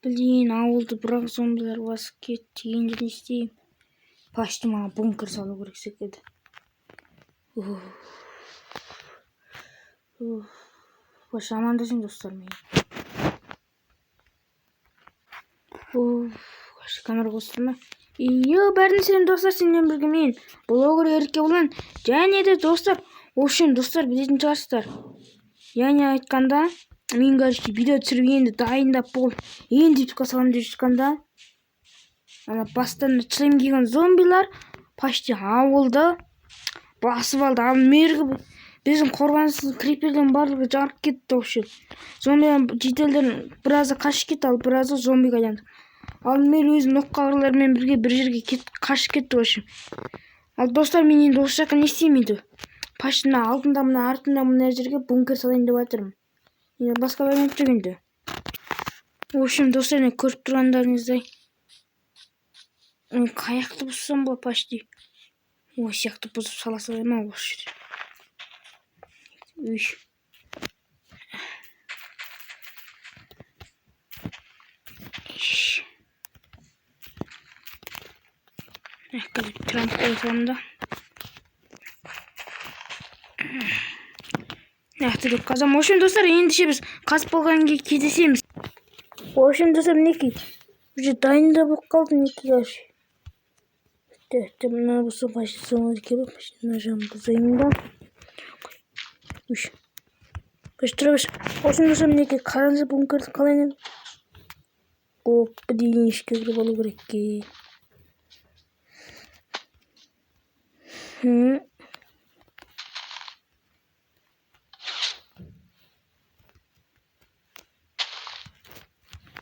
Блин, ауылды бірақ зомбилар басып кетті. Енді не істеймін? Почти маған бункер салу керек секілді. Почти амандасың достармен. Камера қосты ма? Бәрін сен достар, сенден бірге мен блогер Ерке болан. Және де достар, общем достар білетін шығарсыздар. Яғни айтқанда, мен короче видео түсіріп енді дайындап бол. Енді ютубқа саламын деп жатқанда, ана бастан шлем киген зомбилар почти ауылды басып алды. Ал мергі біздің қорғансыз крипердің барлығы жарып кетті вообще. Зомбилар жителдердің біразы қашып кетті, ал біразы зомбиға айналды. Ал мен өзім ноққағылармен бірге бір жерге қашып кетті вообще. Ал достар, мен енді осы жаққа не істеймін енді? Почти мына алдында мына артында мына жерге бункер салайын деп жатырмын. Енді басқа вариант жоқ енді. В общем, достар, мен көріп тұрғандарыңыздай қаяқты бұзсам болады почти. Ой, сияқты бұзып сала салайын ма осы жерде? Трамп қойсам да. Яқты қазам. В общем, достар, ендіше біз қазып болған кейін кездесеміз. В общем, достар, мінекей. Уже дайында болып қалды мінекей вообще. Мына бұсы почти соңғы келіп, мына жағын бұзайын да. Тұра беш. В общем, достар, мінекей қараңыз бункерді қалайын. Блин, ішке кіріп алу керек ке.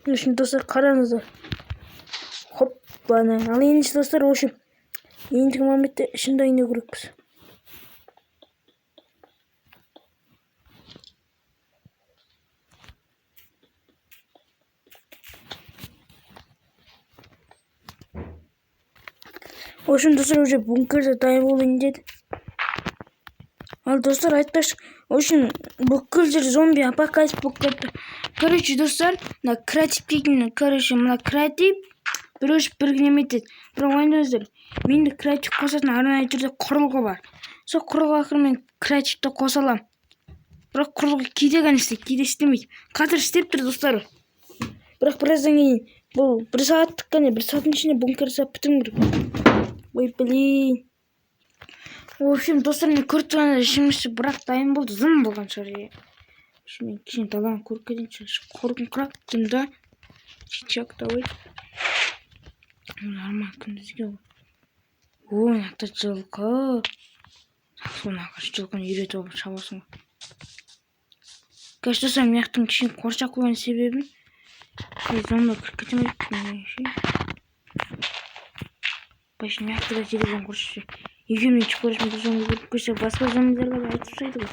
Үшін достар, қараңыздар. Бана. Ал енді достар, осы ендігі мометте ішін дайындау керекпіз. Үшін достар, уже бункерде дайын болайын деді. Ал достар, айтпақшы, үшін бүкіл жер зомби апокалипс болып кетті. Короче, достар, мына креатив дейтін, мына креатив бір өшіп біргінеметеді. Бірақ ойындаңыздар, менде креатив қосатын арнайы жерде құрылғы бар. Сол құрылғы ақыры мен креативті қоса аламын. Бірақ құрылғы кейде ғана істейді, кейде істемейді. Қазір істеп тұр достар. Бірақ біраздан кейін бұл бір сағаттық қана, бір сағаттың ішінде бункер жасап бітіру керек. Ой, блин. В общем, достар, мен көріп тұрғанда ішімізші бірақ дайын болды, зым болған шығар. Мен кішкене даланы көріп кетейінші. Қорқын қырап тұмда. Чичак давай. Нормально күндізге ғой. Мынақты жылқы. Соны ағаш жылқыны үйретіп алып шабасың ғой. Қазір достар, мияқтың кішкене қоршақ қойған себебім зомбы кіріп кетемейді. Башын мияқты да телевизон қоршақ. Егер мен көршімді зомбы көріп көрсе, басқа зомбиларға да айтып тастайды ғой.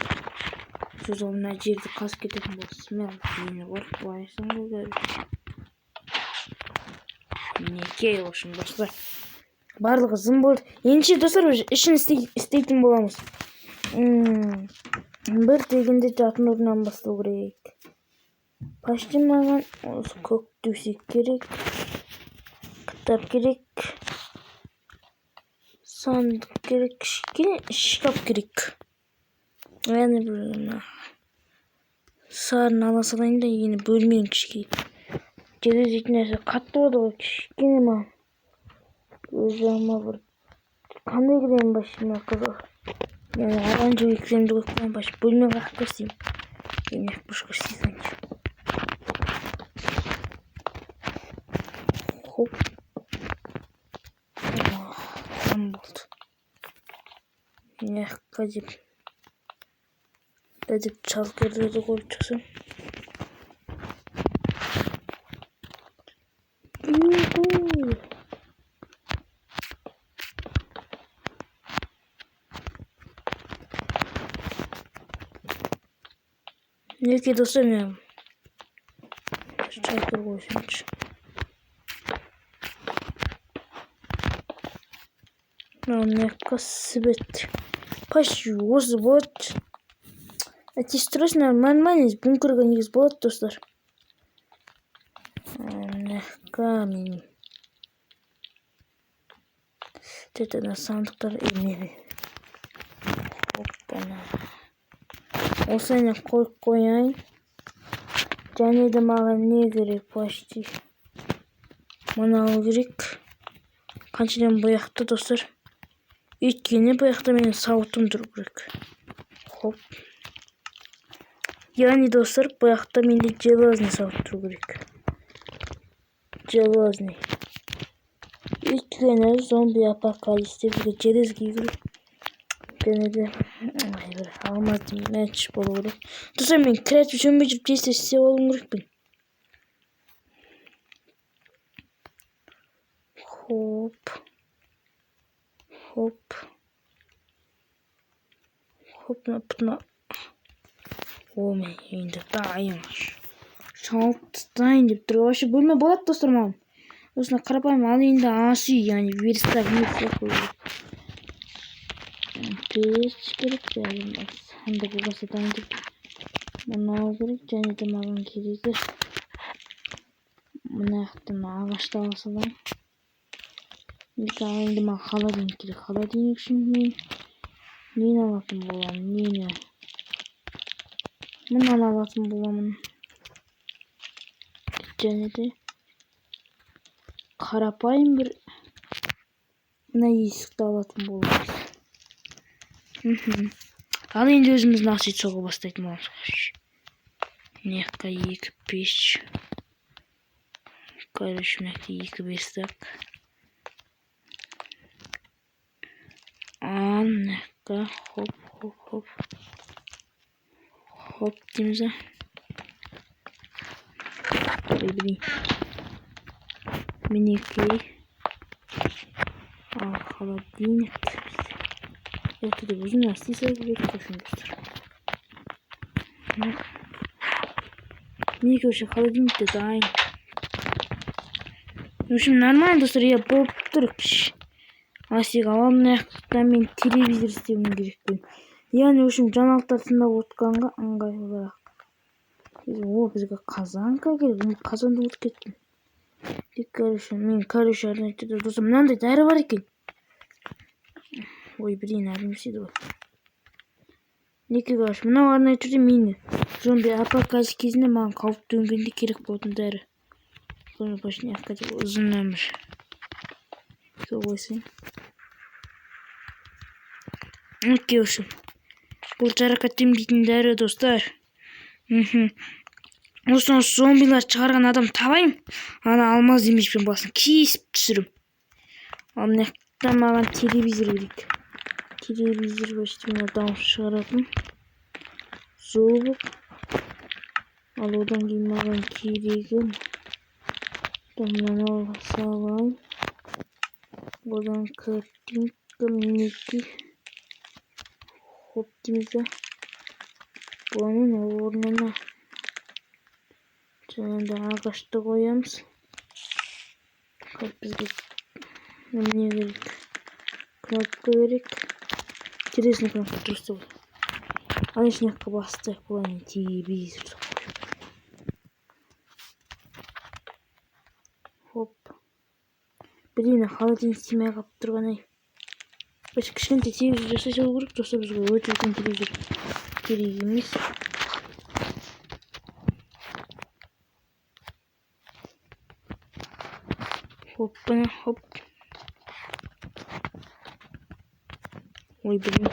Сол мына жерді қазып кететін болсын. Мені қорқып болайсың ғой. Мінекей, в общем, достар. Барлығы зым болды. Ендіше достар, ішін істейтін боламыз. Бір дегенде жатын орнынан бастау керек. Почти маған осы көк төсек керек. Кітап керек. Сандық керек. Кішкене шкаф керек. Яғни бір сарын ала салайын да, ені бөлмейін кішкене. Жеді дейтін нәрсе қатты болады ғой, кішкене ма. Өз жағыма бір қандай кілем башыма қызық. Яғни оранжевый кілемді қойып қойған башы бөлме қаққа істеймін. Емек бұрышқа істейсің. Хоп. Там болды. Мекқа деп. Деп çalgırları koyacaksın. Ne ki dostum ya. Çalgır koyacağım. Мекқа свет. Пошёл вот. Эти строчно нормально из бункерга негіз болады достар. Камень. Tetana sandıklar ilmeği. Hoppana. O sene koyayım. Және de mаған не керек почти. Мынау керек. Қаншадан бояқты достар. Өйткені бояқта менің сауытым тұру керек. Хоп. Яғни достар, бояқта менде железный сауыт тұру керек. Железный. Өйткені зомби апокалипсте бізге желез кию керек. Және де бір алмазды мәтіш болу керек. Достар, мен креатив жөнбей жүріп істеп алуым керекпін. Хоп. Хоп. Хоп, напына. О, мен енді дайын. Шалтыстайын деп тұр. Вообще бөлме болады достар маған. Осына қарапайым ал енді ас үй, яғни верстак не қойып. Пеш керек бәрі. Сонда болмаса дайын деп. Мынау керек, және де маған керегі. Мына жақтан ағашты ала саламын. Енді маған холодильник керек. Холодильник үшін мен нені алатын боламын? Нені? Мынаны алатын боламын. Және де қарапайым бір мына есікті алатын боламыз. Ал енді өзіміздің ас үй соға бастайтын боламыз. Мына екі пеш. Короче, мына екі верстак. Мына хоп. Хоп дейміз. Блин. Мінекей. Ал холодильник. Это да өзім асты сәлі қошын достар. Мінекей үшін холодильникте дайын. В общем, нормально достар, я болып тұр. Асик аламын аяқтан мен телевизор істеуім керекпін. Яғни, в общем, жаңалықтар тыңдап отқанға ыңғайлырақ. О, бізге қазанка керек. Мен қазанды ұмытып кеттім. Короче, мен арнайы достар, мынандай дәрі бар екен. Ой, блин, әрімсейді ғой. Неке короче, мынау арнайы түрде мені зомби апокалипсис кезінде маған қауіп төнгенде керек болатын дәрі. Соны почти ұзын өмір. Сол ойсын. Неке үшін. Бұл жарақат емдейтін дәрі достар. Осыдан зомбилар шығарған адам табайым. Ана алмаз демешпен басын кесіп түсірім. Ал мынаяқта маған телевизор керек. Телевизор почти мына дауыс шығаратын. Зобық. Ал одан кейін маған керегі. Мынаны салайын. Одан картинка мінекей. Хоп дейміз. Бұның орнына жаңағыда ағашты қоямыз. Бізге не керек? Кнопка керек. Интересный кнопка дұрысты ғой. Ал ішінекке бастайық болайын телевизор. Хоп. Блин, холодильник істемей қалып тұрған ай. Кішкентай телевизор жасай салу керек, достар, бізге өте үлкен телевизор керек емес. Хоппана, хоп. Ой, блин.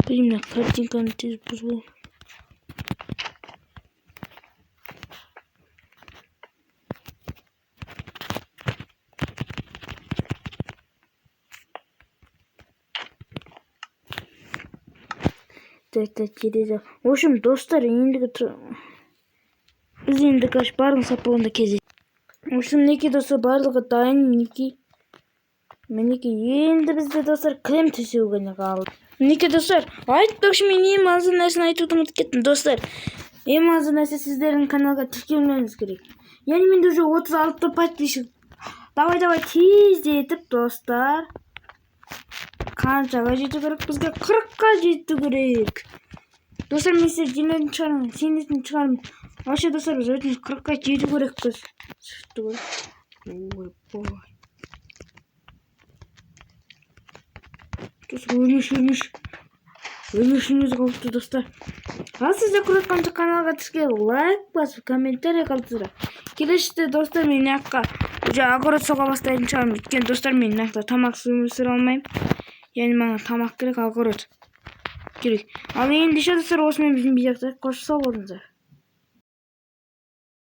Блин, картинканы тез бұзбау. терезе. В общем, достар, ендігі біз енді барың сапауында кездесеміз. ушул мінекей достар, барлығы дайын. Мінекей енді бізде достар крем төсеу ғана қалды. Мінекей достар, айтпақшы, мен ең маңызды нәрсені айтуды ұмытып кеттім достар. Ең маңызды нәрсе, сіздердің каналға тіркелуіңіз керек. Яғни менде уже 36 подписчик. Давай тездетіп достар. Қаншаға жету керек? Бізге 40-қа жету керек. Достар, мен сіздер жинайтын шығармын, сенетін шығармын. Вообще достар, біз өтініш 40-қа жету керекпіз. Ой, бой. Достар, өлмешіңіз қауіпті достар. Ал сіздер көріп каналға тіркеліп, лайк басып, комментарий қалдырыңыздар. Келешекте достар, мен жаққа уже огород соға бастайтын шығармын. Өйткені достар, мен жақта тамақсыз өмір сүре алмаймын. Яғни маған тамақ керек, огород керек. Ал енді достар, осымен біздің видеоға қош сау болыңыздар.